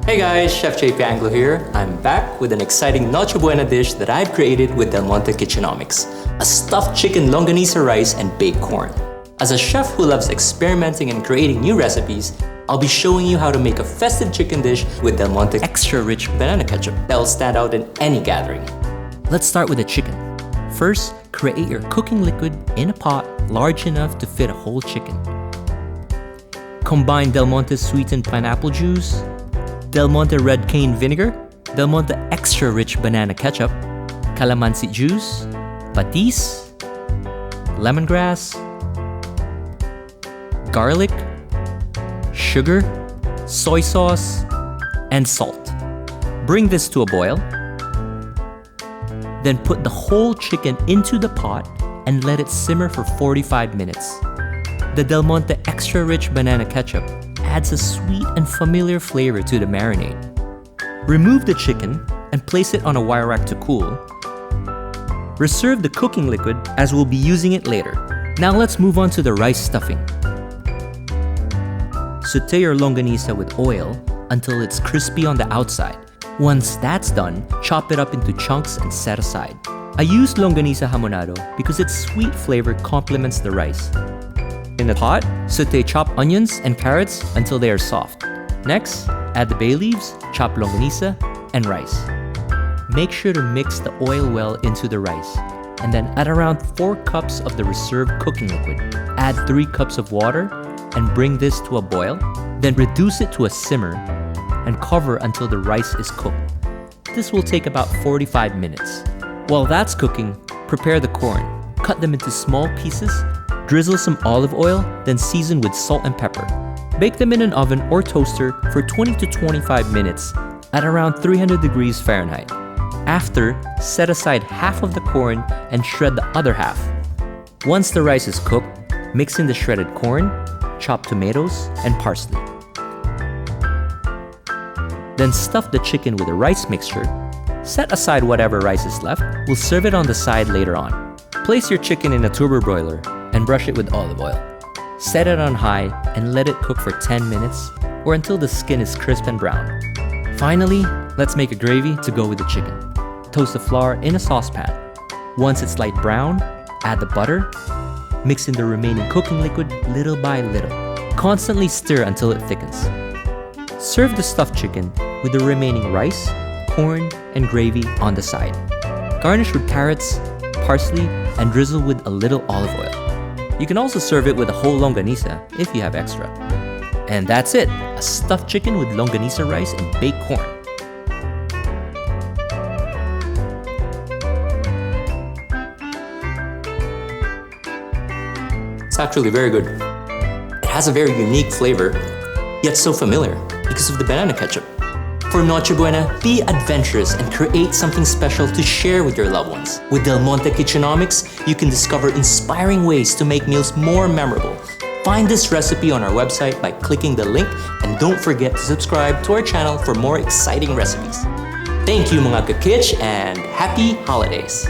Hey guys, Chef JP Anglo here. I'm back with an exciting Noche Buena dish that I've created with Monte Kitchenomics, a stuffed chicken longanisa rice and baked corn. As a chef who loves experimenting and creating new recipes, I'll be showing you how to make a festive chicken dish with Monte extra rich banana ketchup that'll stand out in any gathering. Let's start with the chicken. First, create your cooking liquid in a pot large enough to fit a whole chicken. Combine Del Monte sweetened pineapple juice, Del Monte red cane vinegar, Del Monte extra rich banana ketchup, calamansi juice, patis, lemongrass, garlic, sugar, soy sauce, and salt. Bring this to a boil. Then put the whole chicken into the pot and let it simmer for 45 minutes. The Del Monte extra rich banana ketchup adds a sweet and familiar flavor to the marinade. Remove the chicken and place it on a wire rack to cool. Reserve the cooking liquid as we'll be using it later. Now let's move on to the rice stuffing. Sauté your longanisa with oil until it's crispy on the outside. Once that's done, chop it up into chunks and set aside. I used longanisa hamonado because its sweet flavor complements the rice. In a pot, sauté chopped onions and carrots until they are soft. Next, add the bay leaves, chopped longanisa, and rice. Make sure to mix the oil well into the rice, and then add around 4 cups of the reserved cooking liquid. Add 3 cups of water and bring this to a boil, then reduce it to a simmer and cover until the rice is cooked. This will take about 45 minutes. While that's cooking, prepare the corn. Cut them into small pieces, drizzle some olive oil, then season with salt and pepper. Bake them in an oven or toaster for 20 to 25 minutes at around 300 degrees Fahrenheit. After, set aside half of the corn and shred the other half. Once the rice is cooked, mix in the shredded corn, chopped tomatoes, and parsley. Then stuff the chicken with the rice mixture. Set aside whatever rice is left. We'll serve it on the side later on. Place your chicken in a turbo broiler and brush it with olive oil. Set it on high and let it cook for 10 minutes or until the skin is crisp and brown. Finally, let's make a gravy to go with the chicken. Toast the flour in a saucepan. Once it's light brown, add the butter. Mix in the remaining cooking liquid little by little. Constantly stir until it thickens. Serve the stuffed chicken with the remaining rice, corn, and gravy on the side. Garnish with carrots, parsley, and drizzle with a little olive oil. You can also serve it with a whole longanisa if you have extra. And that's it, a stuffed chicken with longanisa rice and baked corn. It's actually very good. It has a very unique flavor, yet so familiar because of the banana ketchup. For Noche Buena, be adventurous and create something special to share with your loved ones. With Monte Kitchenomics, you can discover inspiring ways to make meals more memorable. Find this recipe on our website by clicking the link, and don't forget to subscribe to our channel for more exciting recipes. Thank you mga ka-kitch, and happy holidays!